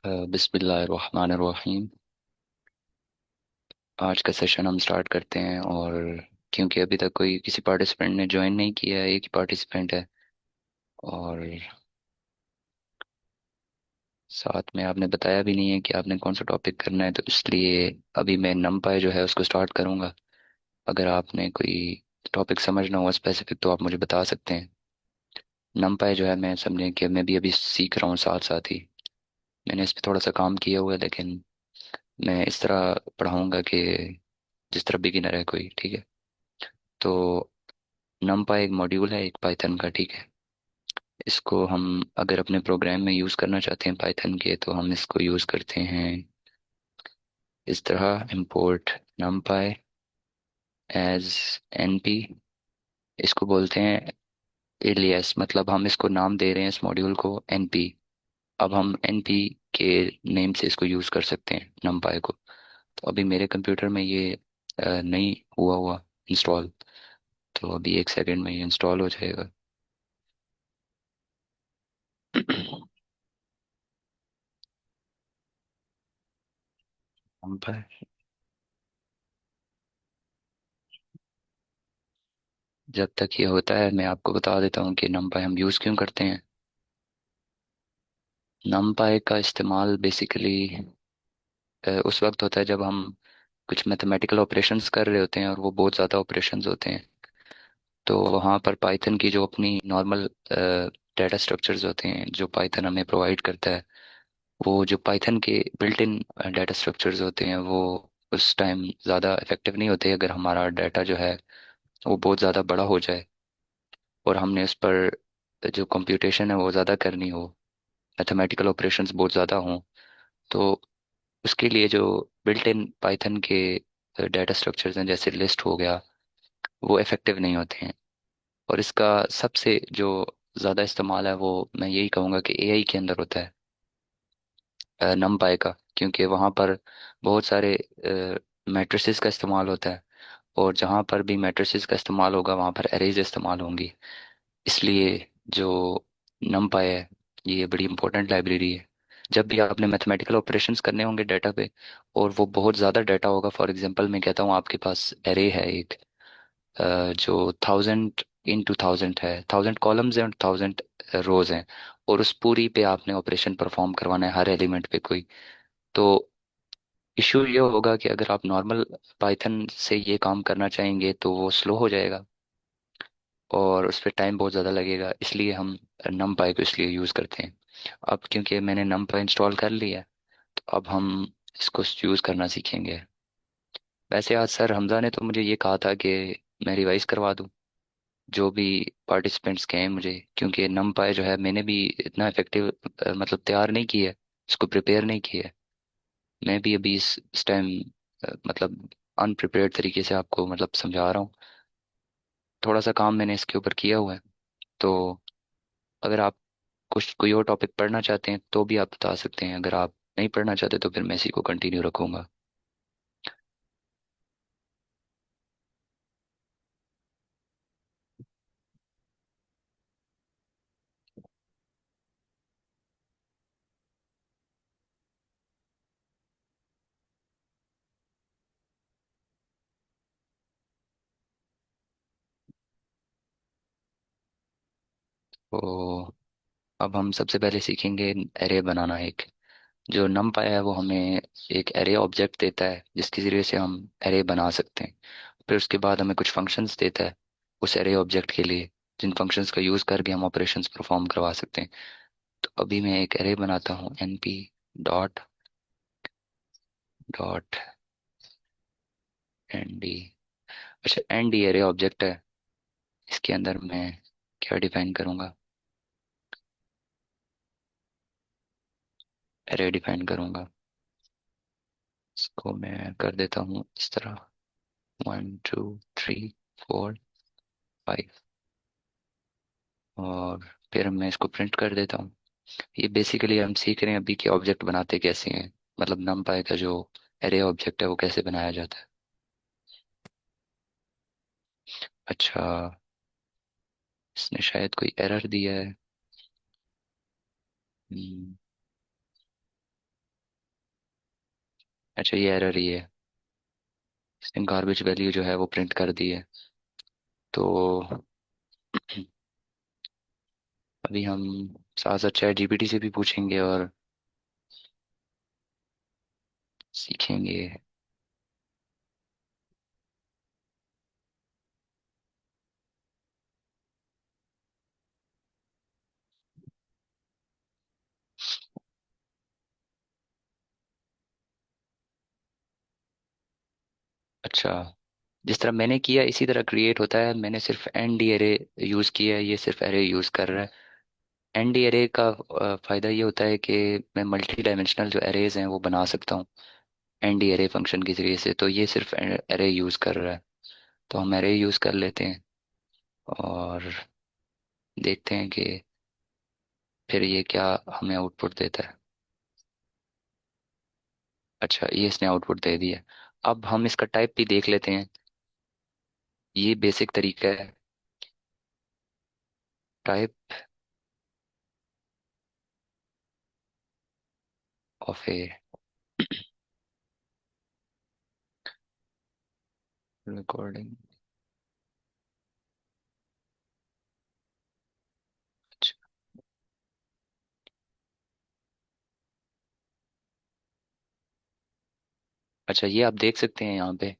बिस्मिल्लाहिर्रहमानिर्रहीम। आज का सेशन हम स्टार्ट करते हैं। और क्योंकि अभी तक कोई किसी पार्टिसिपेंट ने ज्वाइन नहीं किया है, एक ही पार्टिसिपेंट है। और साथ में आपने बताया भी नहीं है कि आपने कौन सा टॉपिक करना है, तो इसलिए अभी मैं नमपाई जो है उसको स्टार्ट करूँगा। अगर आपने कोई टॉपिक समझना हुआ स्पेसिफिक तो आप मुझे बता सकते हैं। नमपाई जो है, मैं समझें कि मैं भी अभी सीख रहा हूँ साथ साथ ही। मैंने इस पर थोड़ा सा काम किया हुआ है, लेकिन मैं इस तरह पढ़ाऊँगा कि जिस तरह बिगिनर है कोई, ठीक है। तो नमपाई एक मॉड्यूल है एक पाइथन का, ठीक है। इसको हम अगर अपने प्रोग्राम में यूज़ करना चाहते हैं पाइथन के, तो हम इसको यूज़ करते हैं इस तरह: इंपोर्ट numpy एज np। इसको बोलते हैं एलियास, मतलब हम इसको नाम दे रहे हैं इस मॉड्यूल को np। अब हम np के नेम से इसको यूज़ कर सकते हैं numpy को। तो अभी मेरे कंप्यूटर में ये नहीं हुआ हुआ इंस्टॉल, तो अभी एक सेकंड में ये इंस्टॉल हो जाएगा। numpy, जब तक ये होता है मैं आपको बता देता हूँ कि numpy हम यूज़ क्यों करते हैं। numpy का इस्तेमाल बेसिकली उस वक्त होता है जब हम कुछ मैथमेटिकल ऑपरेशंस कर रहे होते हैं और वो बहुत ज़्यादा ऑपरेशंस होते हैं। तो वहाँ पर पाइथन की जो अपनी नॉर्मल डाटा स्ट्रक्चर्स होते हैं जो पाइथन हमें प्रोवाइड करता है, वो जो पाइथन के बिल्ट इन डाटा स्ट्रक्चर्स होते हैं वो उस टाइम ज़्यादा इफेक्टिव नहीं होते अगर हमारा डाटा जो है वो बहुत ज़्यादा बड़ा हो जाए और हमने उस पर जो कंप्यूटेशन है वो ज़्यादा करनी हो, मैथमेटिकल ऑपरेशंस बहुत ज़्यादा हों। तो उसके लिए जो बिल्ट इन पाइथन के डाटा स्ट्रक्चर्स हैं जैसे लिस्ट हो गया, वो इफ़ेक्टिव नहीं होते हैं। और इसका सबसे जो ज़्यादा इस्तेमाल है वो मैं यही कहूँगा कि एआई के अंदर होता है, नमपाई का, क्योंकि वहाँ पर बहुत सारे मैट्रिसेस का इस्तेमाल होता है। और जहाँ पर भी मैट्रिसेस का इस्तेमाल होगा वहाँ पर एरेज इस्तेमाल होंगी। इसलिए जो नमपाई है ये बड़ी इंपॉर्टेंट लाइब्रेरी है। जब भी आपने मैथमेटिकल ऑपरेशंस करने होंगे डाटा पे और वो बहुत ज़्यादा डाटा होगा, फॉर एग्जांपल मैं कहता हूँ आपके पास एरे है एक, जो 1000 × 1000 है, 1000 कॉलम्स हैं और 1000 रोज हैं। और उस पूरी पे आपने ऑपरेशन परफॉर्म करवाना है हर एलिमेंट पे कोई। तो इशू ये होगा कि अगर आप नॉर्मल पाइथन से ये काम करना चाहेंगे तो वो स्लो हो जाएगा और उस पर टाइम बहुत ज़्यादा लगेगा। इसलिए हम नमपाई को इसलिए यूज़ करते हैं। अब क्योंकि मैंने नमपाई इंस्टॉल कर लिया है, तो अब हम इसको यूज़ करना सीखेंगे। वैसे आज सर हमजा ने तो मुझे ये कहा था कि मैं रिवाइज करवा दूँ जो भी पार्टिसिपेंट्स के हैं मुझे, क्योंकि नमपाई जो है मैंने भी इतना इफेक्टिव मतलब तैयार नहीं किया है, इसको प्रिपेयर नहीं किया है। मैं भी अभी इस टाइम मतलब अनप्रिपेयर्ड तरीके से आपको मतलब समझा रहा हूँ। थोड़ा सा काम मैंने इसके ऊपर किया हुआ है। तो अगर आप कुछ कोई और टॉपिक पढ़ना चाहते हैं तो भी आप बता सकते हैं, अगर आप नहीं पढ़ना चाहते तो फिर मैं इसी को कंटिन्यू रखूंगा। तो अब हम सबसे पहले सीखेंगे एरे बनाना। एक जो नमपाई है वो हमें एक एरे ऑब्जेक्ट देता है जिसके ज़रिए से हम एरे बना सकते हैं। फिर उसके बाद हमें कुछ फंक्शंस देता है उस एरे ऑब्जेक्ट के लिए, जिन फंक्शंस का यूज़ करके हम ऑपरेशंस परफॉर्म करवा सकते हैं। तो अभी मैं एक एरे बनाता हूँ np डॉट डॉट nd। अच्छा, nd एरे ऑब्जेक्ट है, इसके अंदर मैं क्या डिफाइन करूँगा, एरे डिफाइन करूँगा। इसको मैं कर देता हूँ इस तरह: 1 2 3 4 5। और फिर मैं इसको प्रिंट कर देता हूँ। ये बेसिकली हम सीख रहे हैं अभी कि ऑब्जेक्ट बनाते कैसे हैं, मतलब नमपाई का जो एरे ऑब्जेक्ट है वो कैसे बनाया जाता है। अच्छा, इसने शायद कोई एरर दिया है। हम्म, अच्छा, ये एरर ही है। इसने गार्बेज वैल्यू जो है वो प्रिंट कर दी है। तो अभी हम साथ साथ चैट जीपीटी से भी पूछेंगे और सीखेंगे। अच्छा, जिस तरह मैंने किया इसी तरह क्रिएट होता है। मैंने सिर्फ एन डी एरे यूज़ किया है, ये सिर्फ एरे यूज़ कर रहा है। एन डी एरे का फ़ायदा ये होता है कि मैं मल्टी डायमेंशनल जो एरेज हैं वो बना सकता हूँ एन डी एरे फंक्शन के ज़रिए से। तो ये सिर्फ एरे यूज़ कर रहा है। तो हम एरे यूज़ कर लेते हैं और देखते हैं कि फिर ये क्या हमें आउटपुट देता है। अच्छा, ये इसने आउटपुट दे दिया। अब हम इसका टाइप भी देख लेते हैं। ये बेसिक तरीका है। Type of A recording. अच्छा, ये आप देख सकते हैं यहाँ पे।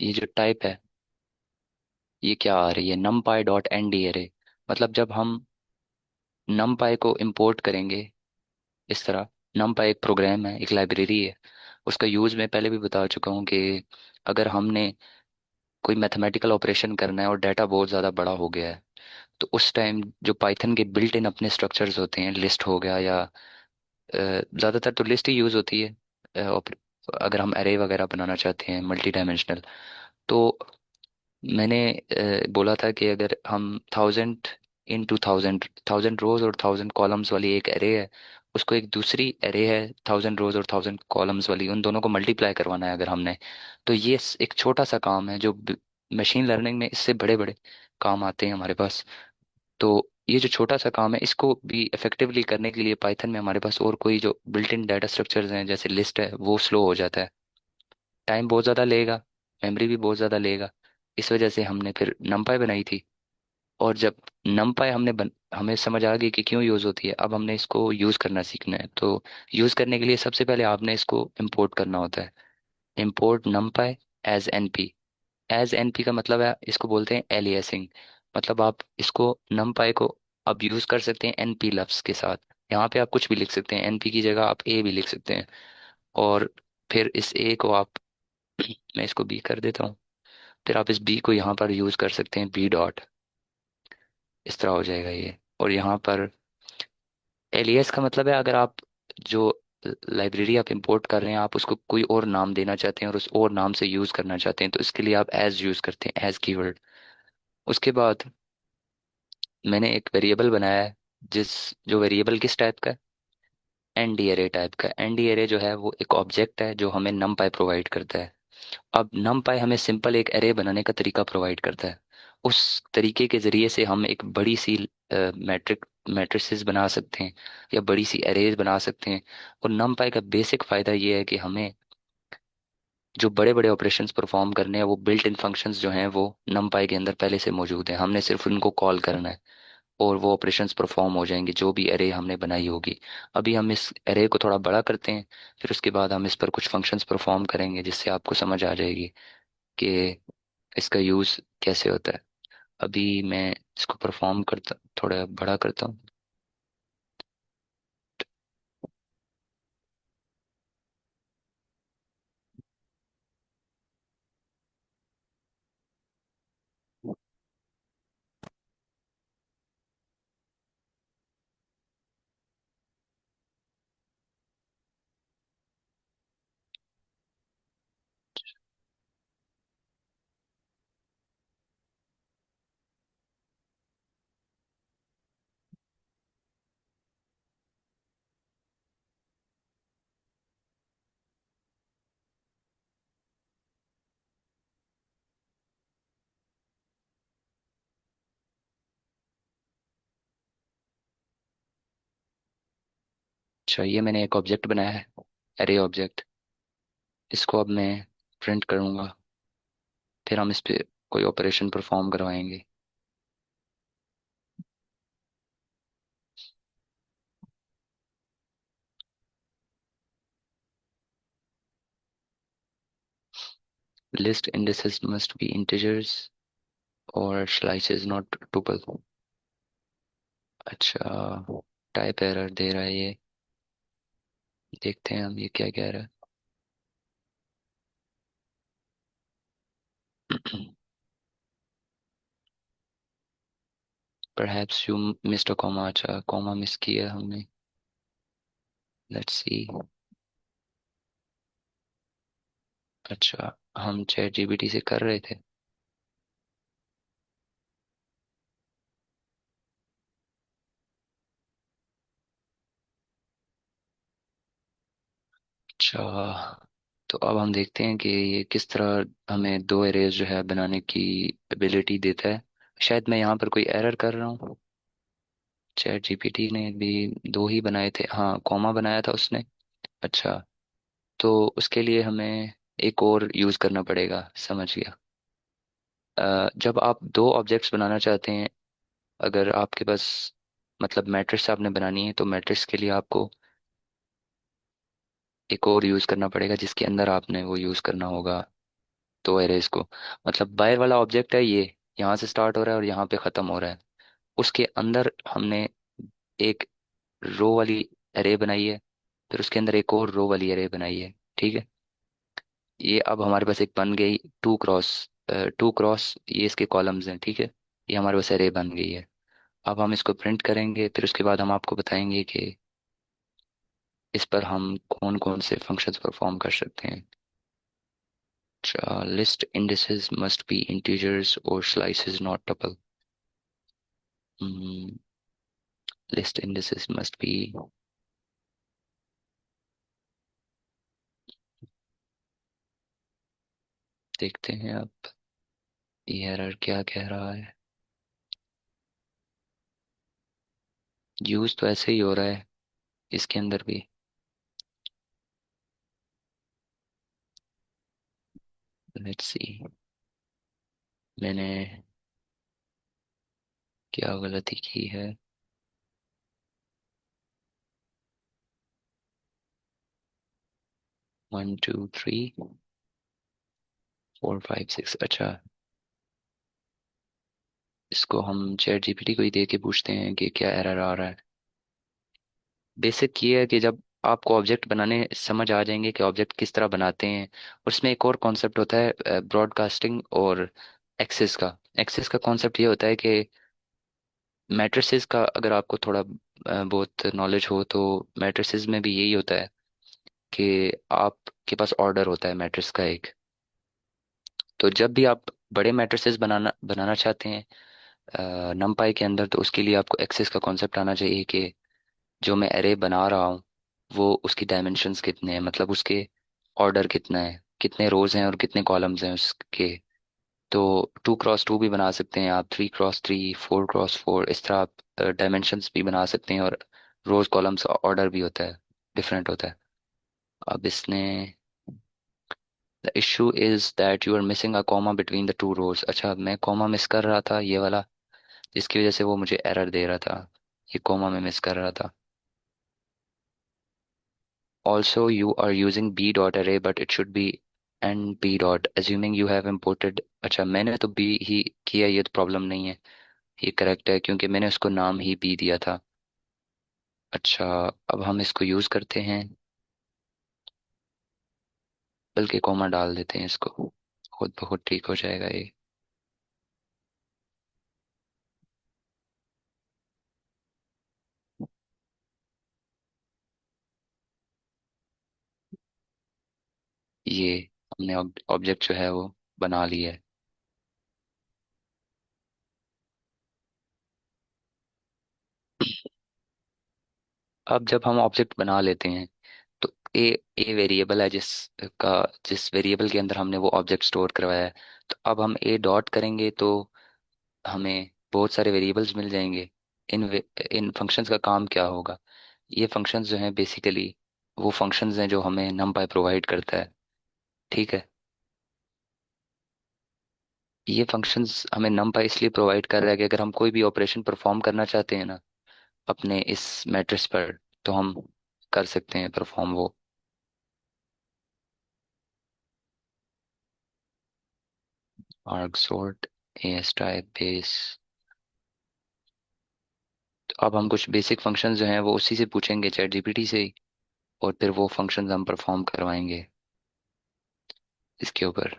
ये जो टाइप है ये क्या आ रही है, नम Pie dot N d array. मतलब जब हम नम पाई को इंपोर्ट करेंगे इस तरह। नम पाई एक प्रोग्राम है, एक लाइब्रेरी है। उसका यूज़ मैं पहले भी बता चुका हूँ कि अगर हमने कोई मैथमेटिकल ऑपरेशन करना है और डाटा बहुत ज़्यादा बड़ा हो गया है, तो उस टाइम जो पाइथन के बिल्ट इन अपने स्ट्रक्चर्स होते हैं, लिस्ट हो गया या ज़्यादातर तो लिस्ट ही यूज़ होती है। अगर हम एरे वगैरह बनाना चाहते हैं मल्टी डायमेंशनल, तो मैंने बोला था कि अगर हम 1000 × 1000, 1000 रोज और 1000 कॉलम्स वाली एक एरे है, उसको एक दूसरी एरे है 1000 रोज और 1000 कॉलम्स वाली, उन दोनों को मल्टीप्लाई करवाना है अगर हमने। तो ये एक छोटा सा काम है जो मशीन लर्निंग में इससे बड़े बड़े काम आते हैं हमारे पास। तो ये जो छोटा सा काम है इसको भी इफेक्टिवली करने के लिए पाइथन में हमारे पास और कोई जो बिल्ट इन डाटा स्ट्रक्चर्स हैं जैसे लिस्ट है वो स्लो हो जाता है। टाइम बहुत ज़्यादा लेगा, मेमोरी भी बहुत ज़्यादा लेगा। इस वजह से हमने फिर numpy बनाई थी। और जब numpy हमें समझ आ गई कि क्यों यूज़ होती है, अब हमने इसको यूज़ करना सीखना है। तो यूज़ करने के लिए सबसे पहले आपने इसको इंपोर्ट करना होता है। Import numpy as n p. As n p का मतलब है, इसको बोलते हैं एलियासिंग। मतलब आप इसको numpy को अब यूज़ कर सकते हैं एन पी लफ्ज़ के साथ। यहाँ पे आप कुछ भी लिख सकते हैं, एन पी की जगह आप ए भी लिख सकते हैं। और फिर इस ए को आप मैं इसको बी कर देता हूँ। फिर आप इस बी को यहाँ पर यूज़ कर सकते हैं, बी डॉट। इस तरह हो जाएगा ये। और यहाँ पर एलियास का मतलब है, अगर आप जो लाइब्रेरी आप इंपोर्ट कर रहे हैं आप उसको कोई और नाम देना चाहते हैं और उस और नाम से यूज़ करना चाहते हैं, तो इसके लिए आप एज यूज़ करते हैं, एज कीवर्ड। उसके बाद मैंने एक वेरिएबल बनाया है, जिस जो वेरिएबल किस टाइप का है, एन डी एरे टाइप का। एन डी एरे जो है वो एक ऑब्जेक्ट है जो हमें नम पाई प्रोवाइड करता है। अब numpy हमें सिंपल एक एरे बनाने का तरीका प्रोवाइड करता है। उस तरीके के जरिए से हम एक बड़ी सी मैट्रिसेस बना सकते हैं या बड़ी सी एरेज बना सकते हैं। और numpy का बेसिक फ़ायदा ये है कि हमें जो बड़े बड़े ऑपरेशंस परफॉर्म करने हैं वो बिल्ट इन फंक्शंस जो हैं वो numpy के अंदर पहले से मौजूद हैं। हमने सिर्फ उनको कॉल करना है और वो ऑपरेशंस परफॉर्म हो जाएंगे जो भी एरे हमने बनाई होगी। अभी हम इस एरे को थोड़ा बड़ा करते हैं, फिर उसके बाद हम इस पर कुछ फंक्शंस परफॉर्म करेंगे जिससे आपको समझ आ जाएगी कि इसका यूज़ कैसे होता है। अभी मैं इसको परफॉर्म करता, थोड़ा बड़ा करता हूँ। अच्छा, ये मैंने एक ऑब्जेक्ट बनाया है, एरे ऑब्जेक्ट। इसको अब मैं प्रिंट करूँगा, फिर हम इस पे कोई ऑपरेशन परफॉर्म करवाएंगे। List indices must be integers और slices not tuple। अच्छा, टाइप एरर दे रहा है ये। देखते हैं हम ये क्या कह रहा है। Perhaps you missed a comma। अच्छा, कॉमा मिस किया हमने। Let's see. अच्छा, हम चैट जीपीटी से कर रहे थे। अच्छा, तो अब हम देखते हैं कि ये किस तरह हमें दो एरेज जो है बनाने की एबिलिटी देता है। शायद मैं यहाँ पर कोई एरर कर रहा हूँ। चैट जीपीटी ने भी दो ही बनाए थे, हाँ कॉमा बनाया था उसने। अच्छा, तो उसके लिए हमें एक और यूज़ करना पड़ेगा, समझ गया। जब आप दो ऑब्जेक्ट्स बनाना चाहते हैं, अगर आपके पास मतलब मैट्रिक्स आपने बनानी है, तो मैट्रिक्स के लिए आपको एक और यूज़ करना पड़ेगा जिसके अंदर आपने वो यूज़ करना होगा दो एरेज को। मतलब बाहर वाला ऑब्जेक्ट है ये, यहाँ से स्टार्ट हो रहा है और यहाँ पे ख़त्म हो रहा है। उसके अंदर हमने एक रो वाली एरे बनाई है, फिर उसके अंदर एक और रो वाली एरे बनाई है, ठीक है। ये अब हमारे पास एक बन गई टू क्रॉस, ये इसके कॉलम्स हैं, ठीक है। ये हमारे पास एरे बन गई है। अब हम इसको प्रिंट करेंगे, फिर उसके बाद हम आपको बताएंगे कि इस पर हम कौन कौन से फंक्शंस परफॉर्म कर सकते हैं। अच्छा, list indices must be integers or slices not tuple। List indices must be, देखते हैं अब ये एरर क्या कह रहा है। यूज तो ऐसे ही हो रहा है इसके अंदर भी। लेट्स सी, मैंने क्या गलती की है। 1 2 3 4 5 6। अच्छा, इसको हम चैट जीपीटी को ही दे के पूछते हैं कि क्या एरर आ रहा है। बेसिक ये है कि जब आपको ऑब्जेक्ट बनाने समझ आ जाएंगे कि ऑब्जेक्ट किस तरह बनाते हैं। उसमें एक और कॉन्सेप्ट होता है ब्रॉडकास्टिंग और एक्सेस का। एक्सेस का कॉन्सेप्ट ये होता है कि मैट्रिसेस का अगर आपको थोड़ा बहुत नॉलेज हो, तो मैट्रिसेस में भी यही होता है कि आपके पास ऑर्डर होता है मैट्रिक्स का एक। तो जब भी आप बड़े मैट्रिसेस बनाना बनाना चाहते हैं नमपाई के अंदर, तो उसके लिए आपको एक्सेस का कॉन्सेप्ट आना चाहिए कि जो मैं एरे बना रहा हूँ वो उसकी डायमेंशंस कितने हैं, मतलब उसके ऑर्डर कितना है, कितने रोज हैं और कितने कॉलम्स हैं उसके। तो 2 क्रॉस 2 भी बना सकते हैं आप, 3 क्रॉस 3, 4 क्रॉस 4, इस तरह आप डायमेंशंस भी बना सकते हैं। और रोज कॉलम्स का ऑर्डर भी होता है, डिफरेंट होता है। अब इसने the issue is that you are missing a comma between the two rows. अच्छा, मैं कॉमा मिस कर रहा था ये वाला, जिसकी वजह से वो मुझे एरर दे रहा था। ये कॉमा मैं मिस कर रहा था। Also, you are using b dot array but it should be and b dot assuming you have imported। अच्छा, मैंने तो b ही किया, ये तो प्रॉब्लम नहीं है, ये करेक्ट है क्योंकि मैंने उसको नाम ही b दिया था। अच्छा, अब हम इसको यूज़ करते हैं, बल्कि कॉमा डाल देते हैं इसको, खुद ब खुद ठीक हो जाएगा ये। ये हमने ऑब्जेक्ट जो है वो बना लिया है। अब जब हम ऑब्जेक्ट बना लेते हैं, तो ए ए वेरिएबल है जिस वेरिएबल के अंदर हमने वो ऑब्जेक्ट स्टोर करवाया है। तो अब हम ए डॉट करेंगे तो हमें बहुत सारे वेरिएबल्स मिल जाएंगे। इन फंक्शंस का काम क्या होगा। ये फंक्शंस जो हैं बेसिकली वो फंक्शंस हैं जो हमें नमपाई प्रोवाइड करता है। ठीक है। ये फंक्शंस हमें numpy इसलिए प्रोवाइड कर रहा है कि अगर हम कोई भी ऑपरेशन परफॉर्म करना चाहते हैं ना अपने इस मैट्रिक्स पर, तो हम कर सकते हैं परफॉर्म वो। argsort astype base। तो अब हम कुछ बेसिक फंक्शंस जो हैं वो उसी से पूछेंगे, चैट जीपीटी से ही, और फिर वो फंक्शंस हम परफॉर्म करवाएंगे इसके ऊपर।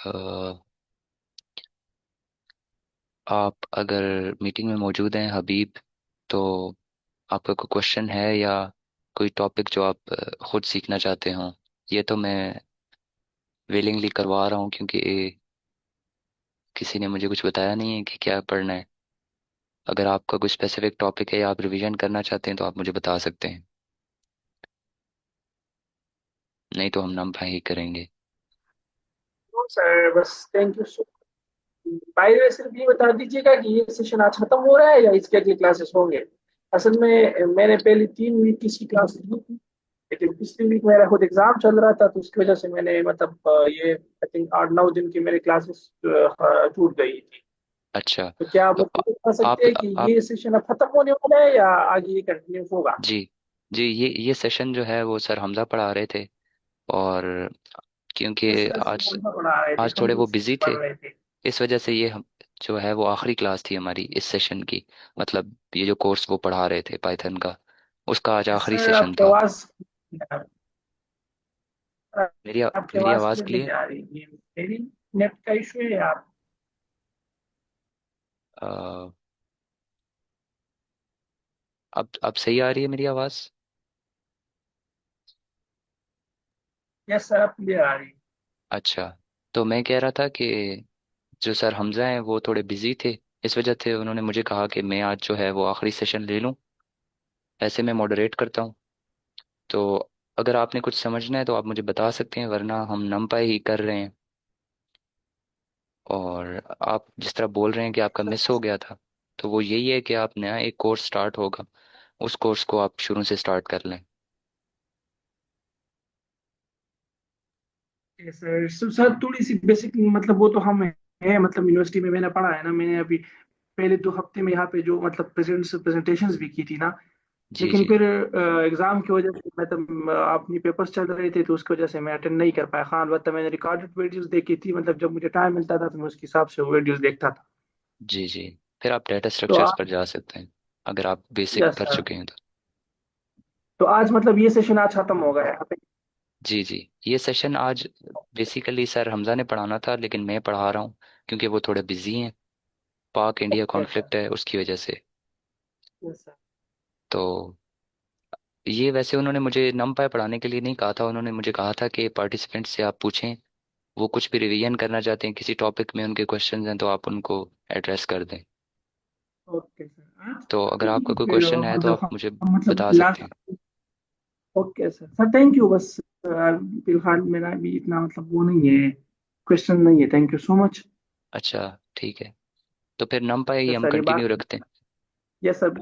अ, आप अगर मीटिंग में मौजूद हैं हबीब, तो आपका कोई क्वेश्चन है या कोई टॉपिक जो आप खुद सीखना चाहते हो? ये तो मैं विलिंगली करवा रहा हूँ, क्योंकि किसी ने मुझे कुछ बताया नहीं है कि क्या पढ़ना है। अगर आपका कोई स्पेसिफिक टॉपिक है या आप रिवीजन करना चाहते हैं तो आप मुझे बता सकते हैं, नहीं तो हम नम ही करेंगे। तो सर बस thank you so. By the way सिर्फ ये बता दीजिएगा कि ये सेशन आज खत्म हो रहा है या इसके अगले क्लासेस होंगे। असल में मैंने पहले 3 वीक की इसकी क्लास ली थी, लेकिन पिछली वीक मेरा खुद एग्जाम चल रहा था, तो उसकी वजह से मैंने मतलब ये आई थिंक 8-9 दिन की मेरी क्लासेस छूट गई थी। अच्छा। तो क्या आप तो मुझे बता सकते आप हैं कि आप ये सेशन अब खत्म होने वाला है या आगे ये कंटिन्यू होगा? जी जी, ये सेशन जो है वो सर हमजा पढ़ा रहे थे, और क्योंकि यस सर, आज हम पढ़ा रहे थे, आज हम थोड़े भी वो इसी बिजी पढ़ थे, रहे थे। इस वजह से ये हम जो है वो आखिरी क्लास थी हमारी इस सेशन की। मतलब ये जो कोर्स वो पढ़ा रहे थे पाइथन का, उसका आज यस आखिरी सर, सेशन आपकी था। आवाज आपकी मेरी आवाज आवाज़ क्लियर नहीं क्लियर? आ रही है। मेरी नेट का इशू है या आप? अब सही आ रही है मेरी आवाज़? यस सर, आप क्लियर आ रही है। अच्छा। तो मैं कह रहा था कि जो सर हमजा हैं वो थोड़े बिजी थे, इस वजह से उन्होंने मुझे कहा कि मैं आज जो है वो आखिरी सेशन ले लूं, ऐसे मैं मॉडरेट करता हूं। तो अगर आपने कुछ समझना है तो आप मुझे बता सकते हैं, वरना हम नमपाई ही कर रहे हैं। और आप जिस तरह बोल रहे हैं कि आपका मिस हो गया था, तो वो यही है कि आप नया एक कोर्स स्टार्ट होगा, उस कोर्स को आप शुरू से स्टार्ट कर लें। यस सर, सर थोड़ी सी बेसिक मतलब वो तो हम है, मतलब यूनिवर्सिटी में मैंने पढ़ा है ना, मैंने अभी पहले 2 हफ्ते में यहाँ पे जो मतलब प्रेजेंटेशंस भी की थी ना। जी लेकिन जी फिर एग्जाम की वजह से मतलब अपनी पेपर्स चल रहे थे, तो उसकी वजह से मैं अटेंड नहीं कर पाया। हाँ, अलबत्ता मैंने रिकॉर्डेड वीडियोस देखी थी, मतलब जब मुझे टाइम मिलता था तो मैं उसके हिसाब से वो वीडियोस देखता था। जी जी। फिर आप डाटा तो स्ट्रक्चर्स पर आज, जा सकते हैं, अगर आप बेसिक यस कर सर, चुके हैं तो। तो आज मतलब ये सेशन आज खत्म हो गया यहाँ पे। जी जी। ये सेशन आज बेसिकली सर हमजा ने पढ़ाना था, लेकिन मैं पढ़ा रहा हूँ क्योंकि वो थोड़े बिजी हैं, पाक इंडिया ओके सर। कॉन्फ्लिक्ट है उसकी वजह से। Yes sir. तो ये वैसे उन्होंने मुझे नमपाई पढ़ाने के लिए नहीं कहा था, उन्होंने मुझे कहा था कि पार्टिसिपेंट से आप पूछें, वो कुछ भी रिवीजन करना चाहते हैं किसी टॉपिक में, उनके क्वेश्चन हैं तो आप उनको एड्रेस कर दें। ओके सर, आज तो अगर आपका कोई फिर क्वेश्चन है तो मतलब आप मुझे हम मतलब बता सकते हैं। Last. Okay sir, sir thank you. बस फिलहाल मेरा भी इतना मतलब वो नहीं है, क्वेश्चन नहीं है। Thank you so much. अच्छा ठीक है, तो फिर नमपाई यस हम सर, ये कंटिन्यू बाकी। रखते हैं। Yes sir.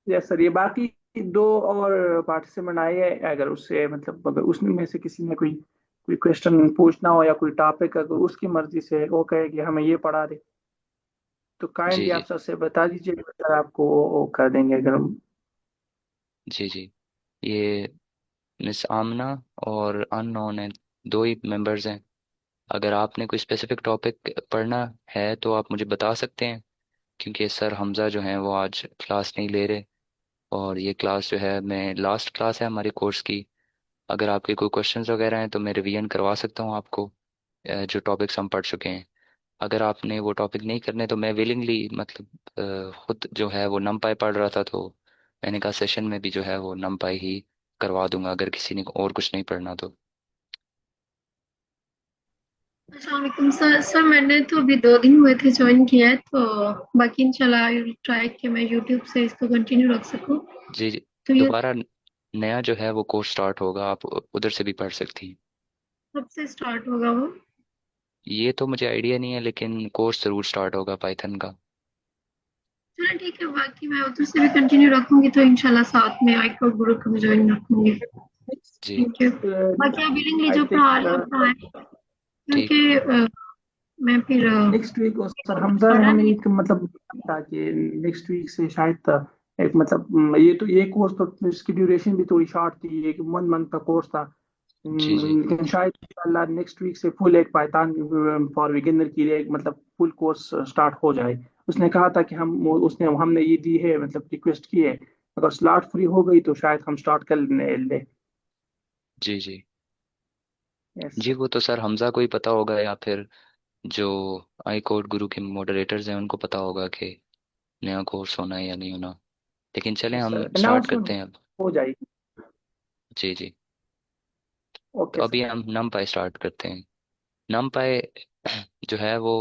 यस सर, ये बाकी दो और पार्टिसिपेंट आए हैं, अगर उससे मतलब अगर उसमें में से किसी ने कोई कोई क्वेश्चन पूछना हो या कोई टॉपिक, अगर उसकी मर्जी से वो कहे कि हमें ये पढ़ा दे, तो जी काइंडली आप जी सबसे बता दीजिए, सर आपको वो कर देंगे अगर हम। जी जी। ये मिस आमना और अननोन है, दो ही मेंबर्स हैं। अगर आपने कोई स्पेसिफिक टॉपिक पढ़ना है तो आप मुझे बता सकते हैं, क्योंकि सर हमजा जो हैं वो आज क्लास नहीं ले रहे, और ये क्लास जो है मैं लास्ट क्लास है हमारी कोर्स की। अगर आपके कोई क्वेश्चंस वगैरह हैं तो मैं रिवीजन करवा सकता हूँ आपको, जो टॉपिक्स हम पढ़ चुके हैं। अगर आपने वो टॉपिक नहीं करने तो मैं विलिंगली मतलब खुद जो है वो नमपाई पढ़ रहा था, तो मैंने कहा सेशन में भी जो है वो नमपाई ही करवा दूंगा अगर किसी ने और कुछ नहीं पढ़ना तो। अस्सलाम सर। सर मैंने तो अभी 2 दिन हुए थे ज्वाइन किया है, तो बाकी इंशाल्लाह ट्राई कि मैं यूट्यूब से इसको कंटिन्यू रख सकूं। जी जी। तो ये दोबारा नया जो है वो कोर्स स्टार्ट होगा, आप उधर से भी पढ़ सकती हैं। कब से स्टार्ट होगा वो? ये तो मुझे आइडिया नहीं है, लेकिन कोर्स जरूर स्टार्ट होगा पाइथन का। चलो ठीक है, बाकी मैं उधर से भी कंटिन्यू रखूंगी तो इंशाल्लाह साथ में आईकोर ग्रुप में ज्वाइन रखूंगी। जी। Thank you. बाकी आप बिलिंगली आई जो थिंक पढ़ाएं, ठीक। क्योंकि मैं फिर नेक्स्ट वीक सर हमजा ने पढ़ा हमें नहीं। एक मतलब था कि नेक्स्ट वीक से शायद एक मतलब ये तो ये कोर्स तो इसकी ड्यूरेशन भी थोड़ी शॉर्ट थी, एक 1 मंथ का कोर्स था। जी जी लेकिन शायद इंशाल्लाह नेक्स्ट वीक से फुल एक पाइथन फॉर बिगिनर के लिए एक मतलब फुल कोर्स स्टार्ट हो जाए। उसने कहा था कि हम उसने हमने ये दी है मतलब रिक्वेस्ट की है, अगर स्लॉट फ्री हो गई तो शायद हम स्टार्ट कर ले। जी जी। यस जी वो तो सर हमजा को ही पता होगा, या फिर जो आई कोड गुरु के मॉडरेटर्स हैं उनको पता होगा कि नया कोर्स होना है या नहीं होना। लेकिन चलें हम सर, स्टार्ट अनाउंसमेंट करते हैं अब। हो जाएगी। जी जी। तो ओके अभी सर। हम नम पाई स्टार्ट करते हैं। नम पाई जो है वो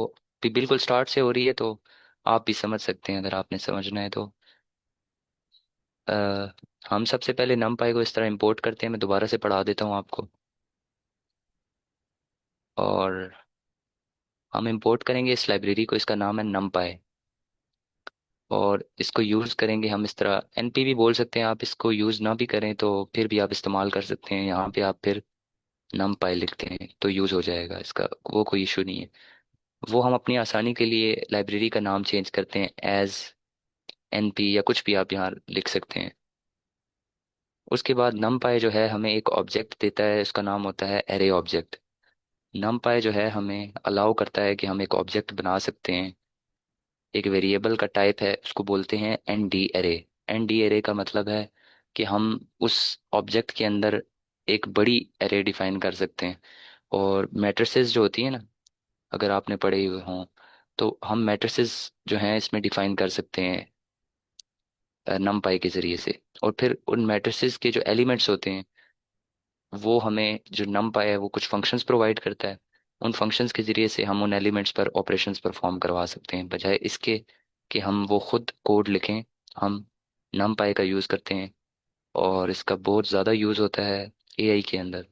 भी बिल्कुल स्टार्ट से हो रही है, तो आप भी समझ सकते हैं अगर आपने समझना है तो। आ, हम सबसे पहले नम पाई को इस तरह इंपोर्ट करते हैं, मैं दोबारा से पढ़ा देता हूँ आपको। और हम इंपोर्ट करेंगे इस लाइब्रेरी को, इसका नाम है नम पाई। और इसको यूज़ करेंगे हम इस तरह, एनपी भी बोल सकते हैं आप, इसको यूज़ ना भी करें तो फिर भी आप इस्तेमाल कर सकते हैं। यहाँ पे आप फिर नम पाई लिखते हैं तो यूज़ हो जाएगा इसका, वो कोई इशू नहीं है। वो हम अपनी आसानी के लिए लाइब्रेरी का नाम चेंज करते हैं एज एनपी, या कुछ भी आप यहाँ लिख सकते हैं। उसके बाद numpy जो है हमें एक ऑब्जेक्ट देता है, उसका नाम होता है एरे ऑब्जेक्ट। numpy जो है हमें अलाउ करता है कि हम एक ऑब्जेक्ट बना सकते हैं। एक वेरिएबल का टाइप है, उसको बोलते हैं n d array. N d array का मतलब है कि हम उस ऑब्जेक्ट के अंदर एक बड़ी एरे डिफाइन कर सकते हैं। और मैट्रिसेस जो होती है ना, अगर आपने पढ़े हुए हों, तो हम मैट्रिसेस जो हैं इसमें डिफाइन कर सकते हैं numpy के ज़रिए से। और फिर उन मैट्रिसेस के जो एलिमेंट्स होते हैं, वो हमें जो numpy है वो कुछ फंक्शंस प्रोवाइड करता है। उन फंक्शंस के ज़रिए से हम उन एलिमेंट्स पर ऑपरेशंस परफॉर्म करवा सकते हैं, बजाय इसके कि हम वो खुद कोड लिखें। हम numpy का यूज़ करते हैं। और इसका बहुत ज़्यादा यूज़ होता है एआई के अंदर,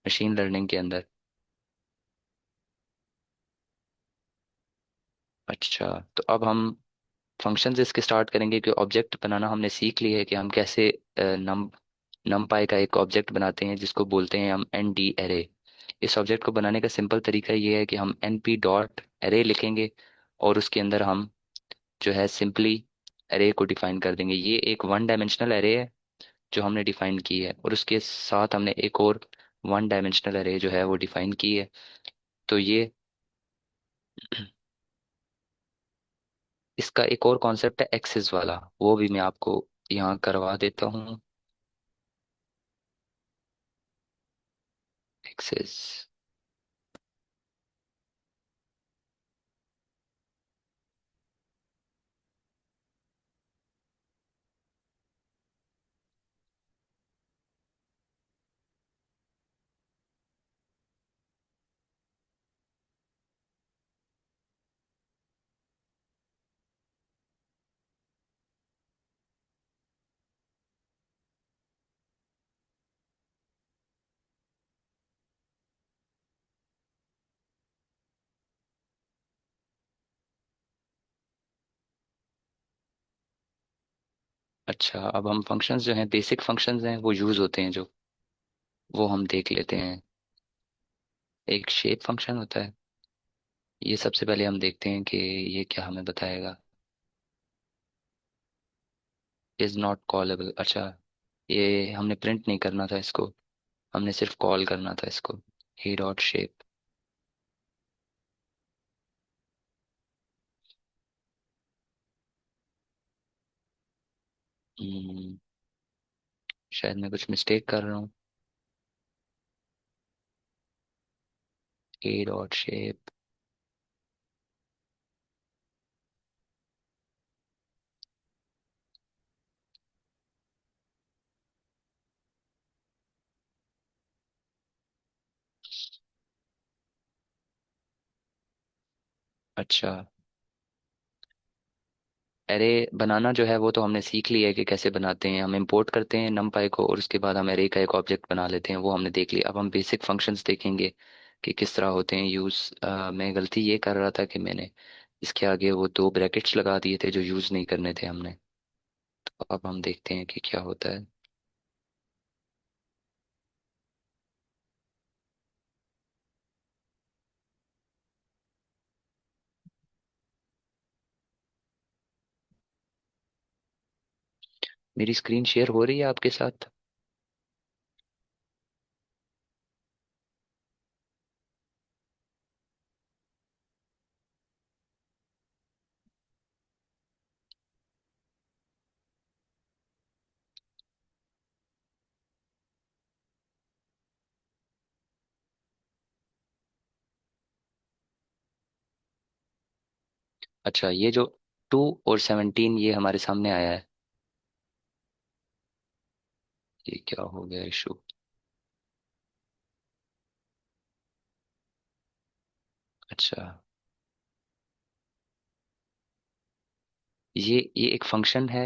मशीन लर्निंग के अंदर। अच्छा, तो अब हम फंक्शंस इसके स्टार्ट करेंगे कि ऑब्जेक्ट बनाना हमने सीख लिया है कि हम कैसे नमपाई का एक ऑब्जेक्ट बनाते हैं जिसको बोलते हैं हम एन डी एरे। इस ऑब्जेक्ट को बनाने का सिंपल तरीका ये है कि हम एन पी डॉट एरे लिखेंगे, और उसके अंदर हम जो है सिंपली एरे को डिफाइन कर देंगे। ये एक वन डायमेंशनल एरे है जो हमने डिफाइन की है, और उसके साथ हमने एक और वन डायमेंशनल एरे जो है वो डिफाइन की है। तो ये इसका एक और कॉन्सेप्ट है एक्सेस वाला, वो भी मैं आपको यहाँ करवा देता हूँ। एक्सेस। अच्छा, अब हम फंक्शंस जो हैं, बेसिक फंक्शंस हैं वो यूज़ होते हैं जो, वो हम देख लेते हैं। एक शेप फंक्शन होता है, ये सबसे पहले हम देखते हैं कि ये क्या हमें बताएगा। Is not callable. अच्छा, ये हमने प्रिंट नहीं करना था इसको, हमने सिर्फ कॉल करना था इसको। ही डॉट शेप। शायद मैं कुछ मिस्टेक कर रहा हूँ। ए डॉट शेप। अच्छा, एरे बनाना जो है वो तो हमने सीख लिया है कि कैसे बनाते हैं। हम इंपोर्ट करते हैं नमपाई को और उसके बाद हम एरे का एक ऑब्जेक्ट बना लेते हैं, वो हमने देख लिया। अब हम बेसिक फंक्शंस देखेंगे कि किस तरह होते हैं यूज़। मैं गलती ये कर रहा था कि मैंने इसके आगे वो दो ब्रैकेट्स लगा दिए थे जो यूज़ नहीं करने थे हमने। तो अब हम देखते हैं कि क्या होता है। मेरी स्क्रीन शेयर हो रही है आपके साथ? अच्छा, ये जो 2 और 17 ये हमारे सामने आया है। ये क्या हो गया इशू? अच्छा, ये एक फंक्शन है।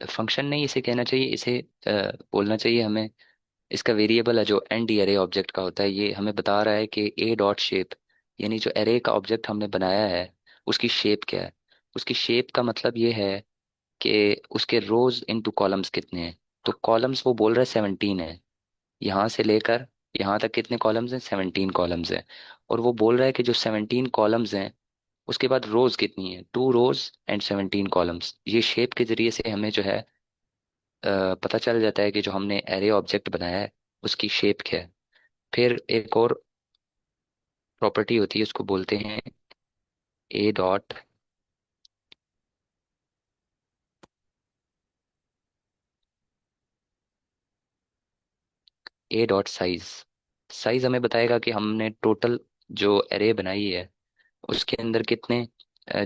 फंक्शन नहीं इसे कहना चाहिए, इसे बोलना चाहिए हमें। इसका वेरिएबल है जो एंड एरे ऑब्जेक्ट का होता है। ये हमें बता रहा है कि ए डॉट शेप, यानी जो एरे का ऑब्जेक्ट हमने बनाया है उसकी शेप क्या है। उसकी शेप का मतलब ये है कि उसके रोज इनटू कॉलम्स कितने हैं। तो कॉलम्स वो बोल रहा है 17 है। यहाँ से लेकर यहाँ तक कितने कॉलम्स हैं? 17 कॉलम्स हैं। और वो बोल रहा है कि जो 17 कॉलम्स हैं उसके बाद रोज कितनी है, 2 रोज एंड 17 कॉलम्स। ये शेप के जरिए से हमें जो है पता चल जाता है कि जो हमने एरे ऑब्जेक्ट बनाया है उसकी शेप क्या है। फिर एक और प्रॉपर्टी होती है, उसको बोलते हैं ए dot A dot size. Size हमें बताएगा कि हमने टोटल जो एरे बनाई है उसके अंदर कितने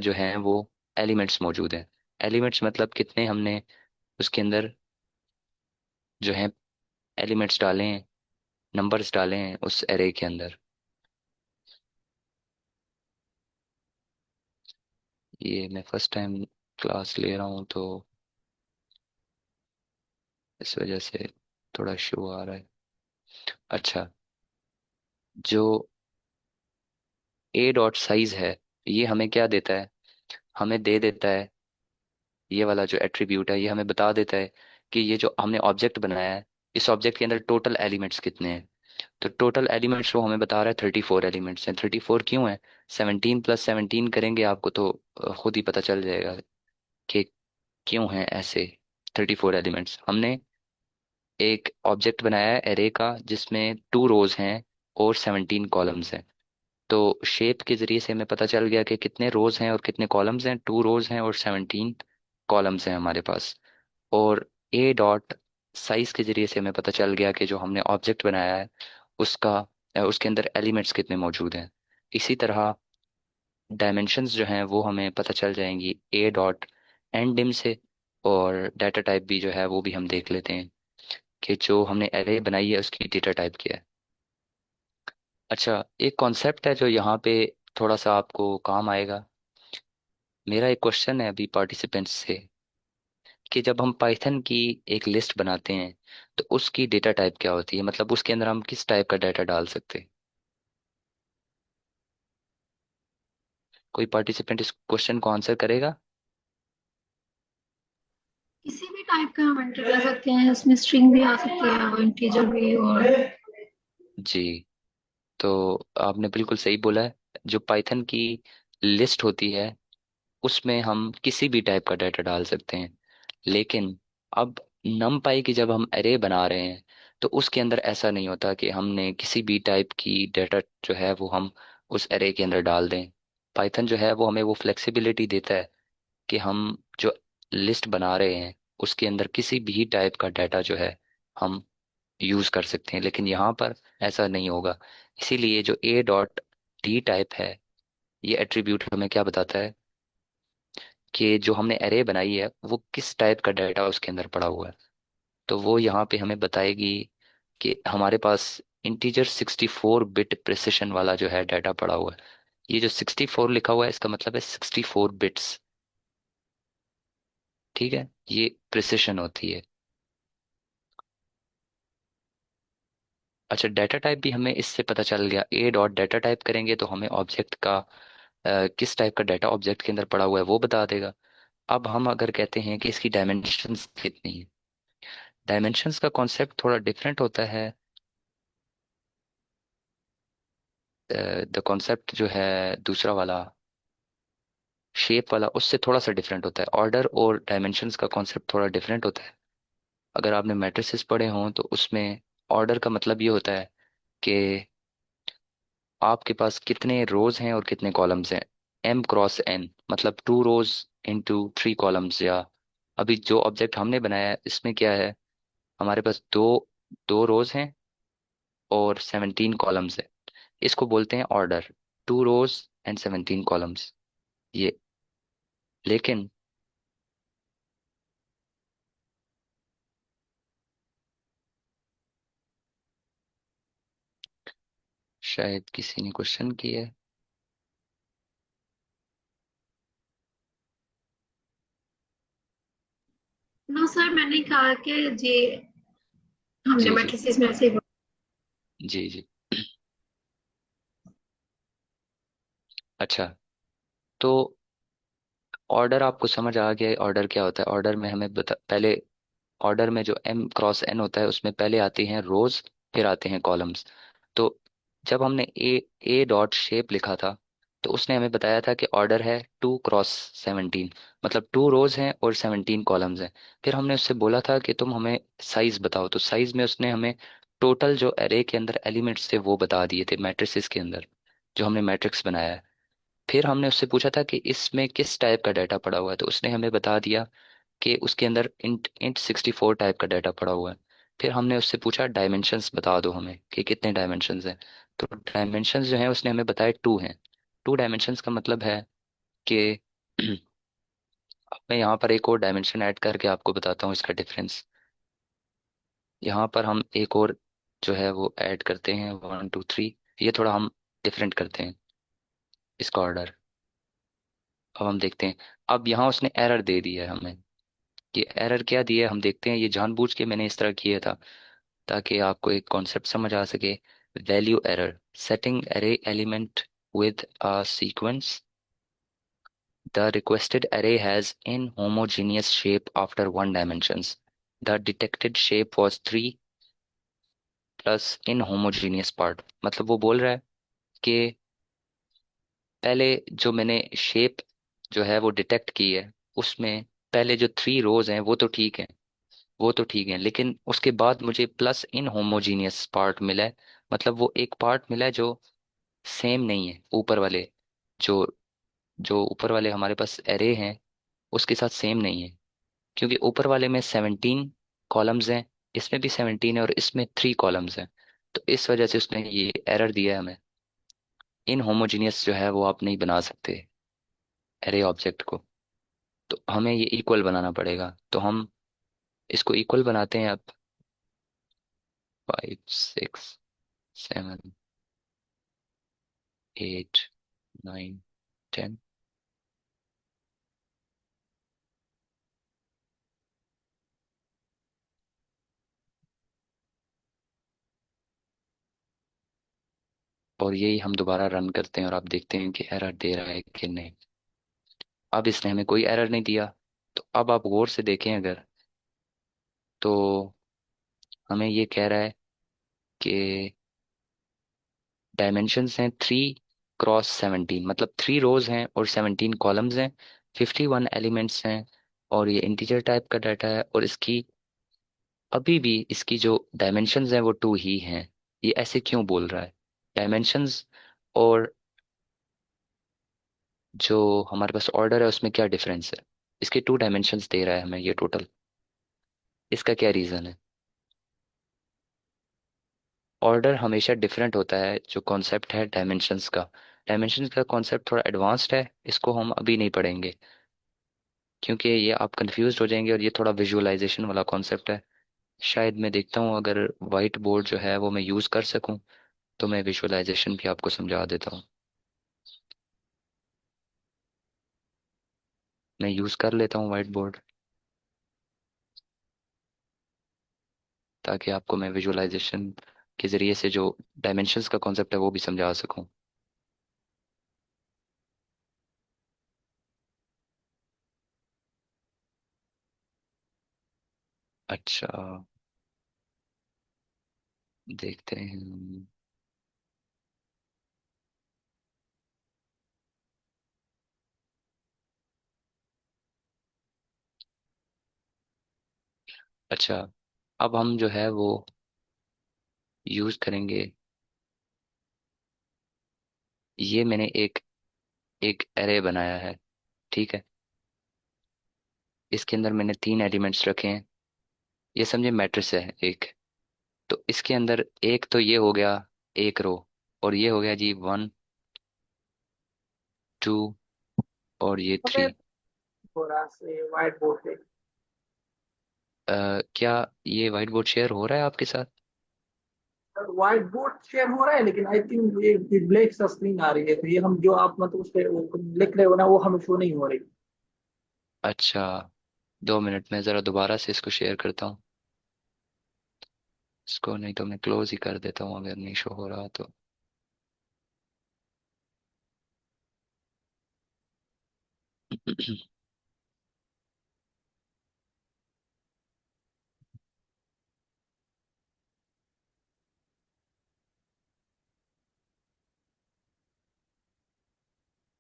जो हैं वो एलिमेंट्स मौजूद हैं। एलिमेंट्स मतलब कितने हमने उसके अंदर जो है एलिमेंट्स डाले हैं, नंबर्स डाले हैं उस एरे के अंदर। ये मैं फर्स्ट टाइम क्लास ले रहा हूँ तो इस वजह से थोड़ा इशू आ रहा है। अच्छा, जो ए डॉट साइज है ये हमें क्या देता है? हमें दे देता है, ये वाला जो एट्रीब्यूट है ये हमें बता देता है कि ये जो हमने ऑब्जेक्ट बनाया है इस ऑब्जेक्ट के अंदर टोटल एलिमेंट्स कितने हैं। तो टोटल एलिमेंट्स वो हमें बता रहा है 34 एलिमेंट्स हैं। 34 क्यों है? 17 + 17 करेंगे आपको तो खुद ही पता चल जाएगा कि क्यों है ऐसे। 34 एलिमेंट्स हमने एक ऑब्जेक्ट बनाया है एरे का जिसमें 2 रोज हैं और 17 कॉलम्स हैं। तो शेप के जरिए से हमें पता चल गया कि कितने रोज हैं और कितने कॉलम्स हैं। 2 रोज हैं और 17 कॉलम्स हैं हमारे पास। और ए डॉट साइज के जरिए से हमें पता चल गया कि जो हमने ऑब्जेक्ट बनाया है उसका उसके अंदर एलिमेंट्स कितने मौजूद हैं। इसी तरह डायमेंशंस जो हैं वो हमें पता चल जाएंगी ए डॉट एंड डिम से। और डाटा टाइप भी जो है वो भी हम देख लेते हैं कि जो हमने एरे बनाई है उसकी डेटा टाइप क्या है। अच्छा, एक कॉन्सेप्ट है जो यहाँ पे थोड़ा सा आपको काम आएगा। मेरा एक क्वेश्चन है अभी पार्टिसिपेंट्स से कि जब हम पाइथन की एक लिस्ट बनाते हैं तो उसकी डेटा टाइप क्या होती है, मतलब उसके अंदर हम किस टाइप का डाटा डाल सकते हैं। कोई पार्टिसिपेंट इस क्वेश्चन को आंसर करेगा? किसी भी टाइप का हम एंटर कर सकते हैं, इसमें स्ट्रिंग भी आ सकती है और इंटीजर भी। और जी, तो आपने बिल्कुल सही बोला है। जो पाइथन की लिस्ट होती है उसमें हम किसी भी टाइप का डाटा डाल सकते हैं। लेकिन अब नमपाई की जब हम अरे बना रहे हैं तो उसके अंदर ऐसा नहीं होता कि हमने किसी भी टाइप की डाटा जो है वो हम उस अरे के अंदर डाल दें। पाइथन जो है वो हमें वो फ्लेक्सिबिलिटी देता है कि हम जो लिस्ट बना रहे हैं उसके अंदर किसी भी टाइप का डाटा जो है हम यूज कर सकते हैं। लेकिन यहाँ पर ऐसा नहीं होगा। इसीलिए जो ए डॉट डी टाइप है ये एट्रीब्यूट हमें क्या बताता है कि जो हमने एरे बनाई है वो किस टाइप का डाटा उसके अंदर पड़ा हुआ है। तो वो यहाँ पे हमें बताएगी कि हमारे पास इंटीजर 64 बिट प्रिसिशन वाला जो है डाटा पड़ा हुआ है। ये जो 64 लिखा हुआ है इसका मतलब है 64 बिट्स। ठीक है, ये प्रिसिशन होती है। अच्छा, डाटा टाइप भी हमें इससे पता चल गया। ए डॉट डाटा टाइप करेंगे तो हमें ऑब्जेक्ट का किस टाइप का डाटा ऑब्जेक्ट के अंदर पड़ा हुआ है वो बता देगा। अब हम अगर कहते हैं कि इसकी डायमेंशंस कितनी है, डायमेंशंस का कॉन्सेप्ट थोड़ा डिफरेंट होता है। द कॉन्सेप्ट जो है दूसरा वाला, शेप वाला, उससे थोड़ा सा डिफरेंट होता है। ऑर्डर और डायमेंशंस का कॉन्सेप्ट थोड़ा डिफरेंट होता है। अगर आपने मैट्रिसेस पढ़े हों तो उसमें ऑर्डर का मतलब ये होता है कि आपके पास कितने रोज हैं और कितने कॉलम्स हैं। एम क्रॉस एन मतलब 2 रोज इंटू 3 कॉलम्स। या अभी जो ऑब्जेक्ट हमने बनाया है इसमें क्या है, हमारे पास दो दो रोज हैं और 17 कॉलम्स है। इसको बोलते हैं ऑर्डर, 2 रोज एंड 17 कॉलम्स। ये, लेकिन शायद किसी ने क्वेश्चन किया है। नो सर, मैंने कहा कि जे हमने जी जी मैट्रिसेस में से जी जी। अच्छा, तो ऑर्डर आपको समझ आ गया है। ऑर्डर क्या होता है? ऑर्डर में हमें पहले, ऑर्डर में जो एम क्रॉस एन होता है उसमें पहले आती हैं रोज, फिर आते हैं कॉलम्स। तो जब हमने ए डॉट शेप लिखा था तो उसने हमें बताया था कि ऑर्डर है 2 क्रॉस 17, मतलब 2 रोज हैं और 17 कॉलम्स हैं। फिर हमने उससे बोला था कि तुम हमें साइज बताओ, तो साइज में उसने हमें टोटल जो एरे के अंदर एलिमेंट्स थे वो बता दिए थे मैट्रिसेस के अंदर, जो हमने मैट्रिक्स बनाया है। फिर हमने उससे पूछा था कि इसमें किस टाइप का डाटा पड़ा हुआ है, तो उसने हमें बता दिया कि उसके अंदर इंट इंट 64 टाइप का डाटा पड़ा हुआ है। फिर हमने उससे पूछा डायमेंशंस बता दो हमें कि कितने डायमेंशंस हैं। तो डायमेंशंस जो हैं उसने हमें बताया 2 हैं। 2 डायमेंशंस का मतलब है कि अब मैं यहाँ पर एक और डायमेंशन ऐड करके आपको बताता हूँ इसका डिफरेंस। यहाँ पर हम एक और जो है वो ऐड करते हैं, 1 2 3। ये थोड़ा हम डिफरेंट करते हैं इसका ऑर्डर। अब हम देखते हैं। अब यहाँ उसने एरर दे दी है हमें। ये एरर क्या दिया है हम देखते हैं। ये जानबूझ के मैंने इस तरह किया था ताकि आपको एक कॉन्सेप्ट समझ आ सके। Value error, setting array element with a sequence, the requested array has inhomogeneous shape after 1 dimensions, the detected shape was 3 plus inhomogeneous part। मतलब वो बोल रहा है कि पहले जो मैंने शेप जो है वो डिटेक्ट की है उसमें पहले जो 3 रोज हैं वो तो ठीक है, वो तो ठीक है, लेकिन उसके बाद मुझे प्लस इन होमोजीनियस पार्ट मिला है। मतलब वो एक पार्ट मिला है जो सेम नहीं है ऊपर वाले, जो जो ऊपर वाले हमारे पास एरे हैं उसके साथ सेम नहीं है। क्योंकि ऊपर वाले में 17 कॉलम्स हैं, इसमें भी 17 है और इसमें 3 कॉलम्स हैं। तो इस वजह से उसने ये एरर दिया है हमें। इन होमोजीनियस जो है वो आप नहीं बना सकते एरे ऑब्जेक्ट को। तो हमें ये इक्वल बनाना पड़ेगा। तो हम इसको इक्वल बनाते हैं अब। 5 6 7 8 9 10। और यही हम दोबारा रन करते हैं और आप देखते हैं कि एरर दे रहा है कि नहीं। अब इसने हमें कोई एरर नहीं दिया। तो अब आप गौर से देखें अगर, तो हमें ये कह रहा है कि डायमेंशंस हैं 3 क्रॉस 17, मतलब 3 रोज हैं और 17 कॉलम्स हैं। 51 एलिमेंट्स हैं और ये इंटीजर टाइप का डाटा है। और इसकी अभी भी इसकी जो डायमेंशंस हैं वो 2 ही हैं। ये ऐसे क्यों बोल रहा है? डायमेंशंस और जो हमारे पास ऑर्डर है उसमें क्या डिफरेंस है? इसके 2 डायमेंशंस दे रहा है हमें ये टोटल। इसका क्या रीज़न है? ऑर्डर हमेशा डिफरेंट होता है जो कॉन्सेप्ट है डायमेंशंस का। डायमेंशंस का कॉन्सेप्ट थोड़ा एडवांस्ड है, इसको हम अभी नहीं पढ़ेंगे क्योंकि ये आप कंफ्यूज हो जाएंगे और ये थोड़ा विजुअलाइजेशन वाला कॉन्सेप्ट है। शायद मैं देखता हूँ अगर वाइट बोर्ड जो है वो मैं यूज़ कर सकूँ तो मैं विजुअलाइजेशन भी आपको समझा देता हूँ। मैं यूज़ कर लेता हूँ वाइट बोर्ड। ताकि आपको मैं विजुअलाइजेशन के ज़रिए से जो डायमेंशंस का कॉन्सेप्ट है वो भी समझा सकूं। अच्छा, देखते हैं। अच्छा, अब हम जो है वो यूज़ करेंगे। ये मैंने एक एक एरे बनाया है, ठीक है। इसके अंदर मैंने तीन एलिमेंट्स रखे हैं। ये समझे मैट्रिक्स है एक। तो इसके अंदर एक तो ये हो गया एक रो, और ये हो गया जी 1 2 और ये हमें 3। थोड़ा से व्हाइट बोर्ड पे। क्या ये वाइट बोर्ड शेयर हो रहा है आपके साथ? व्हाइट बोर्ड शेयर हो रहा है, लेकिन आई थिंक ये ब्लैक सा स्क्रीन आ रही है, तो ये हम जो आप मतलब उस पे वो लिख रहे हो ना, वो हमें शो नहीं हो रही। अच्छा, 2 मिनट में ज़रा दोबारा से इसको शेयर करता हूँ। इसको नहीं तो मैं क्लोज ही कर देता हूँ अगर नहीं शो हो रहा तो।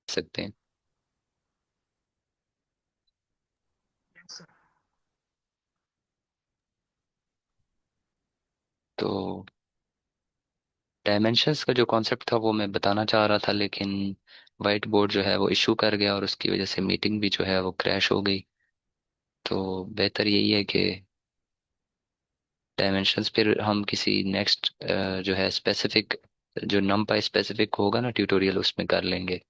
सकते हैं। तो डायमेंशंस का जो कॉन्सेप्ट था वो मैं बताना चाह रहा था, लेकिन वाइट बोर्ड जो है वो इशू कर गया और उसकी वजह से मीटिंग भी जो है वो क्रैश हो गई। तो बेहतर यही है कि डायमेंशंस फिर हम किसी नेक्स्ट जो है स्पेसिफिक, जो नमपाई स्पेसिफिक होगा ना ट्यूटोरियल, उसमें कर लेंगे।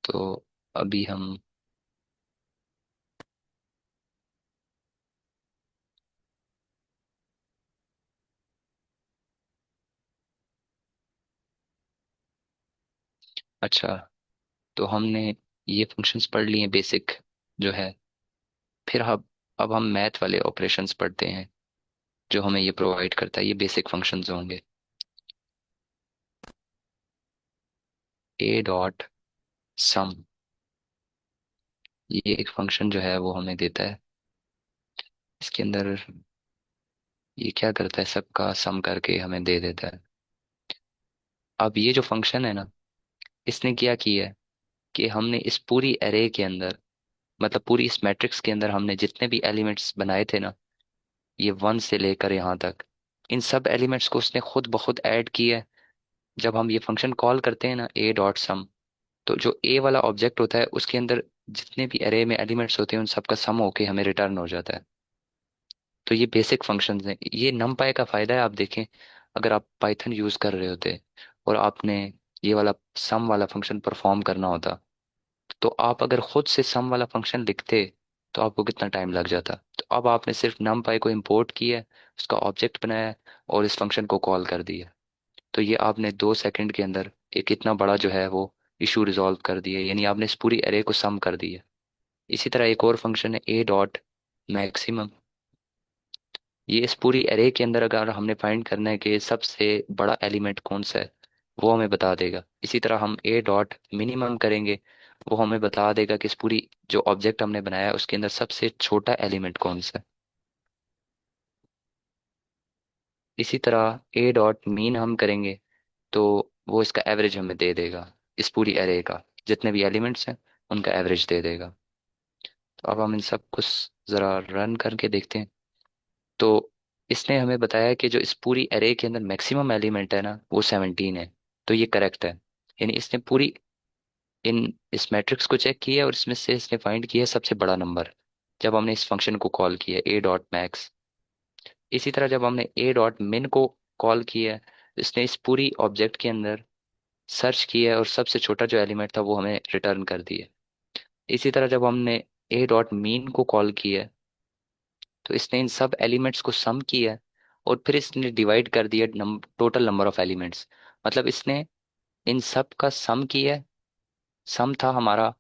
तो अभी हम अच्छा, तो हमने ये फंक्शंस पढ़ लिए बेसिक जो है। फिर अब हम मैथ वाले ऑपरेशंस पढ़ते हैं जो हमें ये प्रोवाइड करता है। ये बेसिक फंक्शंस होंगे। ए डॉट सम, ये एक फंक्शन जो है वो हमें देता है। इसके अंदर ये क्या करता है, सबका सम करके हमें दे देता है। अब ये जो फंक्शन है ना, इसने क्या किया है कि हमने इस पूरी एरे के अंदर, मतलब पूरी इस मैट्रिक्स के अंदर हमने जितने भी एलिमेंट्स बनाए थे ना, ये 1 से लेकर यहाँ तक, इन सब एलिमेंट्स को उसने खुद ब खुद ऐड किया है। जब हम ये फंक्शन कॉल करते हैं ना ए डॉट सम, तो जो ए वाला ऑब्जेक्ट होता है उसके अंदर जितने भी एरे में एलिमेंट्स होते हैं उन सबका सम होके हमें रिटर्न हो जाता है। तो ये बेसिक फंक्शंस हैं। ये नमपाई का फायदा है, आप देखें, अगर आप पाइथन यूज कर रहे होते और आपने ये वाला सम वाला फंक्शन परफॉर्म करना होता, तो आप अगर खुद से सम वाला फंक्शन लिखते तो आपको कितना टाइम लग जाता। तो अब आपने सिर्फ नमपाई को इंपोर्ट किया, उसका ऑब्जेक्ट बनाया और इस फंक्शन को कॉल कर दिया। तो ये आपने 2 सेकंड के अंदर एक इतना बड़ा जो है वो इशू रिजॉल्व कर दिया, यानी आपने इस पूरी एरे को सम कर दिया। इसी तरह एक और फंक्शन है ए डॉट मैक्सिमम। ये इस पूरी एरे के अंदर अगर हमने फाइंड करना है कि सबसे बड़ा एलिमेंट कौन सा है, वो हमें बता देगा। इसी तरह हम ए डॉट मिनिमम करेंगे, वो हमें बता देगा कि इस पूरी जो ऑब्जेक्ट हमने बनाया है उसके अंदर सबसे छोटा एलिमेंट कौन सा है। इसी तरह ए डॉट मीन हम करेंगे तो वो इसका एवरेज हमें दे देगा, इस पूरी एरे का जितने भी एलिमेंट्स हैं उनका एवरेज दे देगा। तो अब हम इन सब कुछ ज़रा रन करके देखते हैं। तो इसने हमें बताया कि जो इस पूरी एरे के अंदर मैक्सिमम एलिमेंट है ना वो 17 है। तो ये करेक्ट है। यानी इसने पूरी इन इस मैट्रिक्स को चेक किया और इसमें से इसने फाइंड किया सबसे बड़ा नंबर जब हमने इस फंक्शन को कॉल किया ए डॉट मैक्स। इसी तरह जब हमने ए डॉट मिन को कॉल किया, इसने इस पूरी ऑब्जेक्ट के अंदर सर्च किया और सबसे छोटा जो एलिमेंट था वो हमें रिटर्न कर दिया। इसी तरह जब हमने ए डॉट मीन को कॉल किया, तो इसने इन सब एलिमेंट्स को सम किया और फिर इसने डिवाइड कर दिया टोटल नंबर ऑफ एलिमेंट्स। मतलब इसने इन सब का सम किया। सम था हमारा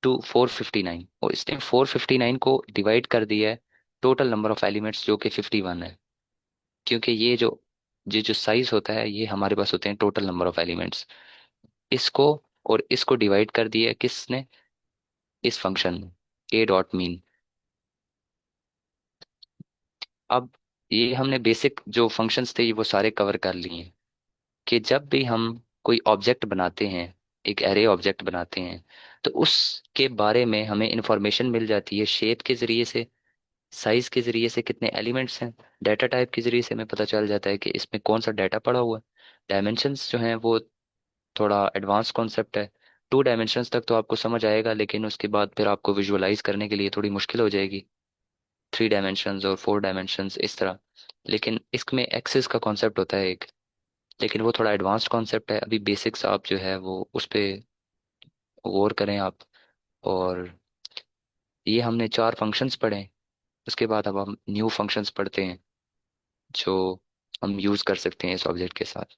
459, और इसने 459 को डिवाइड कर दिया है टोटल नंबर ऑफ एलिमेंट्स जो कि 51 है। क्योंकि ये जो साइज होता है ये हमारे पास होते हैं टोटल नंबर ऑफ एलिमेंट्स। इसको और इसको डिवाइड कर दिया किसने, इस फंक्शन में, ए डॉट मीन। अब ये हमने बेसिक जो फंक्शंस थे ये वो सारे कवर कर लिए हैं कि जब भी हम कोई ऑब्जेक्ट बनाते हैं, एक एरे ऑब्जेक्ट बनाते हैं, तो उसके बारे में हमें इंफॉर्मेशन मिल जाती है शेप के जरिए से, साइज के जरिए से, कितने एलिमेंट्स हैं, डाटा टाइप के जरिए से हमें पता चल जाता है कि इसमें कौन सा डाटा पड़ा हुआ है। डायमेंशंस जो हैं वो थोड़ा एडवांस कॉन्सेप्ट है। 2 डायमेंशंस तक तो आपको समझ आएगा, लेकिन उसके बाद फिर आपको विजुअलाइज करने के लिए थोड़ी मुश्किल हो जाएगी। 3 डायमेंशंस और 4 डायमेंशंस इस तरह। लेकिन इसमें एक्सेस का कॉन्सेप्ट होता है एक, लेकिन वो थोड़ा एडवांस्ड कॉन्सेप्ट है। अभी बेसिक्स आप जो है वो उस पे गौर करें आप। और ये हमने 4 फंक्शंस पढ़े हैं। उसके बाद अब हम न्यू फंक्शंस पढ़ते हैं जो हम यूज कर सकते हैं इस ऑब्जेक्ट के साथ।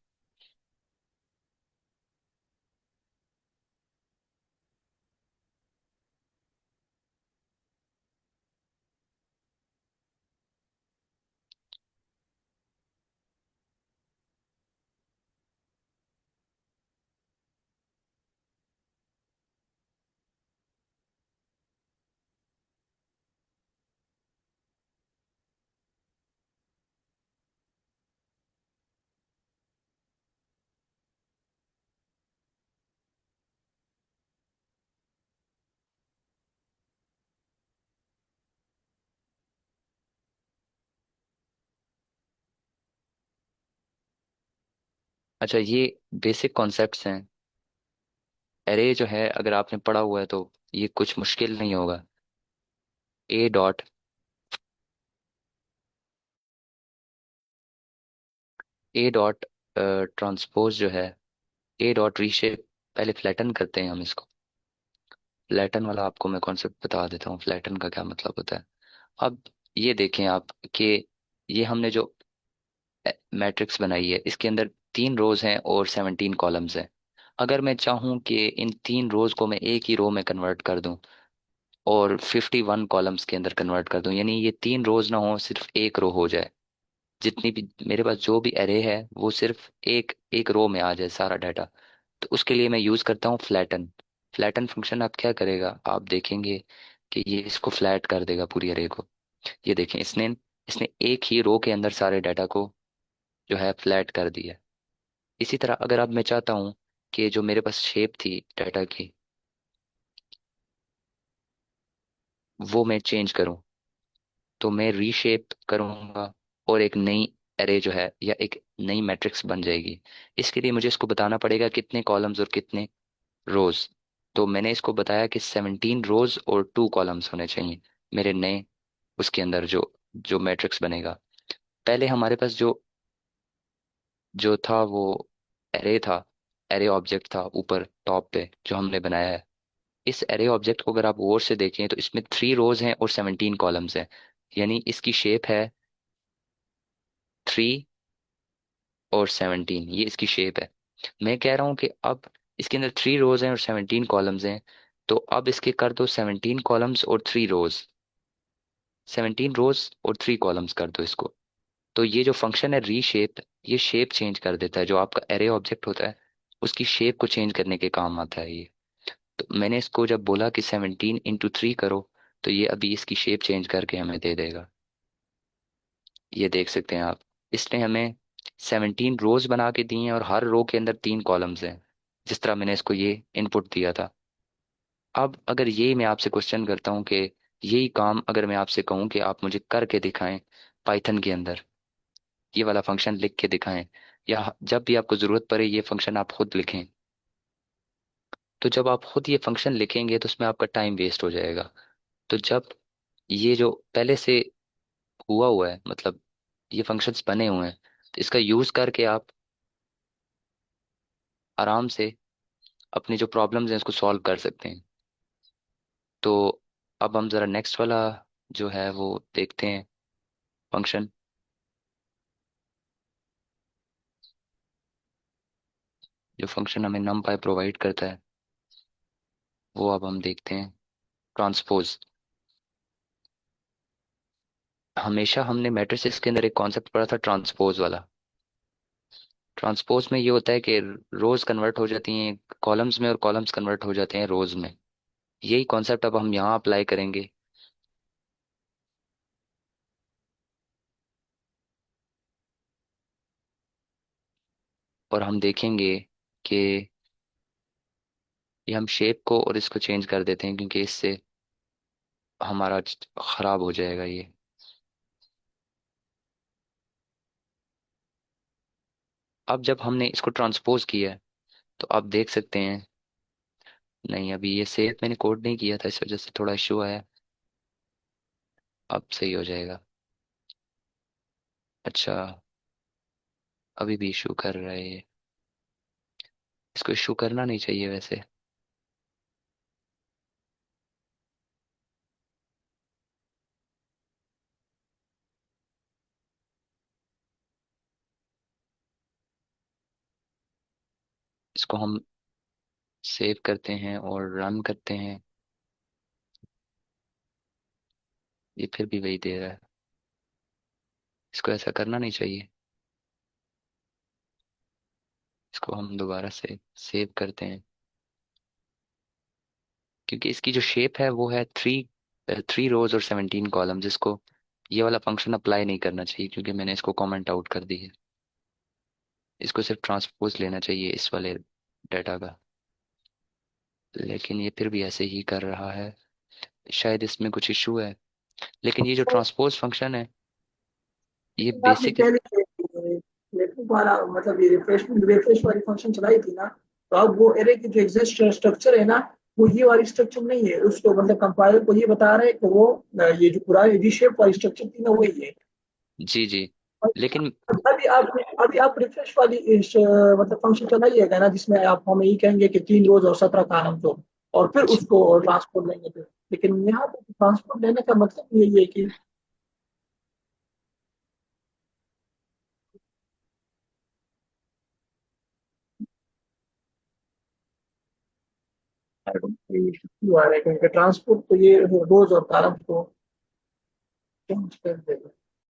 अच्छा, ये बेसिक कॉन्सेप्ट्स हैं। एरे जो है अगर आपने पढ़ा हुआ है तो ये कुछ मुश्किल नहीं होगा। ए डॉट ए डॉट ट्रांसपोज जो है, ए डॉट रीशेप। पहले फ्लैटन करते हैं हम इसको। फ्लैटन वाला आपको मैं कॉन्सेप्ट बता देता हूँ, फ्लैटन का क्या मतलब होता है। अब ये देखें आप कि ये हमने जो मैट्रिक्स बनाई है इसके अंदर 3 रोज हैं और 17 कॉलम्स हैं। अगर मैं चाहूँ कि इन 3 रोज को मैं एक ही रो में कन्वर्ट कर दूं और 51 कॉलम्स के अंदर कन्वर्ट कर दूं, यानी ये 3 रोज ना हो, सिर्फ एक रो हो जाए, जितनी भी मेरे पास जो भी एरे है वो सिर्फ एक एक रो में आ जाए सारा डाटा, तो उसके लिए मैं यूज करता हूँ फ्लैटन। फ्लैटन फंक्शन आप क्या करेगा, आप देखेंगे कि ये इसको फ्लैट कर देगा पूरी एरे को। ये देखें, इसने इसने एक ही रो के अंदर सारे डाटा को जो है फ्लैट कर दिया। इसी तरह अगर अब मैं चाहता हूँ कि जो मेरे पास शेप थी डाटा की वो मैं चेंज करूँ, तो मैं रीशेप करूँगा और एक नई एरे जो है या एक नई मैट्रिक्स बन जाएगी। इसके लिए मुझे इसको बताना पड़ेगा कितने कॉलम्स और कितने रोज। तो मैंने इसको बताया कि 17 रोज और 2 कॉलम्स होने चाहिए मेरे नए उसके अंदर जो जो मैट्रिक्स बनेगा। पहले हमारे पास जो जो था वो एरे था, एरे ऑब्जेक्ट था ऊपर टॉप पे जो हमने बनाया है। इस एरे ऑब्जेक्ट को अगर आप गौर से देखें तो इसमें 3 रोज हैं और 17 कॉलम्स हैं, यानी इसकी शेप है 3 और 17, ये इसकी शेप है। मैं कह रहा हूँ कि अब इसके अंदर 3 रोज हैं और 17 कॉलम्स हैं, तो अब इसके कर दो 17 कॉलम्स और 3 रोज, 17 रोज और 3 कॉलम्स कर दो इसको। तो ये जो फंक्शन है रीशेप, ये शेप चेंज कर देता है। जो आपका एरे ऑब्जेक्ट होता है उसकी शेप को चेंज करने के काम आता है ये। तो मैंने इसको जब बोला कि 17 × 3 करो, तो ये अभी इसकी शेप चेंज करके हमें दे देगा। ये देख सकते हैं आप, इसने हमें 17 रोज बना के दी हैं और हर रो के अंदर 3 कॉलम्स हैं, जिस तरह मैंने इसको ये इनपुट दिया था। अब अगर यही मैं आपसे क्वेश्चन करता हूँ कि यही काम अगर मैं आपसे कहूँ कि आप मुझे करके दिखाएं पाइथन के अंदर, ये वाला फंक्शन लिख के दिखाएं, या जब भी आपको ज़रूरत पड़े ये फंक्शन आप खुद लिखें, तो जब आप खुद ये फंक्शन लिखेंगे तो उसमें आपका टाइम वेस्ट हो जाएगा। तो जब ये जो पहले से हुआ हुआ है, मतलब ये फंक्शंस बने हुए हैं, तो इसका यूज़ करके आप आराम से अपनी जो प्रॉब्लम्स हैं उसको सॉल्व कर सकते हैं। तो अब हम ज़रा नेक्स्ट वाला जो है वो देखते हैं फंक्शन। जो फंक्शन हमें numpy प्रोवाइड करता है वो अब हम देखते हैं, ट्रांसपोज। हमेशा हमने मैट्रिसेस के अंदर एक कॉन्सेप्ट पढ़ा था, ट्रांसपोज वाला। ट्रांसपोज में ये होता है कि रोज कन्वर्ट हो जाती हैं कॉलम्स में, और कॉलम्स कन्वर्ट हो जाते हैं रोज में। यही कॉन्सेप्ट अब हम यहाँ अप्लाई करेंगे। और हम देखेंगे कि ये हम शेप को और इसको चेंज कर देते हैं, क्योंकि इससे हमारा खराब हो जाएगा ये। अब जब हमने इसको ट्रांसपोज किया है, तो आप देख सकते हैं, नहीं अभी ये सेव मैंने कोड नहीं किया था, इस वजह से थोड़ा इशू आया। अब सही हो जाएगा। अच्छा, अभी भी इशू कर रहा है ये। इसको इशू करना नहीं चाहिए वैसे। इसको हम सेव करते हैं और रन करते हैं, ये फिर भी वही दे रहा है। इसको ऐसा करना नहीं चाहिए। इसको हम दोबारा से सेव करते हैं, क्योंकि इसकी जो शेप है वो है थ्री, 3 रोज और 17 कॉलम, जिसको ये वाला फंक्शन अप्लाई नहीं करना चाहिए, क्योंकि मैंने इसको कमेंट आउट कर दी है। इसको सिर्फ ट्रांसपोज लेना चाहिए इस वाले डाटा का। लेकिन ये फिर भी ऐसे ही कर रहा है, शायद इसमें कुछ इशू है। लेकिन ये जो ट्रांसपोज फंक्शन है, ये लेकिन आपने बेसिक। पहले लेकिन वाला मतलब ये रिफ्रेश वाली फंक्शन चलाई थी ना, तो अब वो एरे की जो एग्जिस्ट स्ट्रक्चर है ना, वो ये वाली स्ट्रक्चर नहीं है। उसको मतलब कंपाइलर को ये बता रहा है कि वो ये जो पुरानी रीशेप वाली स्ट्रक्चर थी ना, वही है। जी जी। लेकिन अभी आप रिफ्रेश वाली मतलब फंक्शन चलाइएगा ना, जिसमें आप हमें ये कहेंगे कि 3 रोज और 17 कॉलम दो, और फिर जी उसको ट्रांसपोर्ट लेंगे फिर। लेकिन यहाँ पे ट्रांसपोर्ट लेने का मतलब यही है कि क्यों आ रहा है, क्योंकि ट्रांसपोर्ट तो ये रोज और कॉलम को चेंज कर देगा।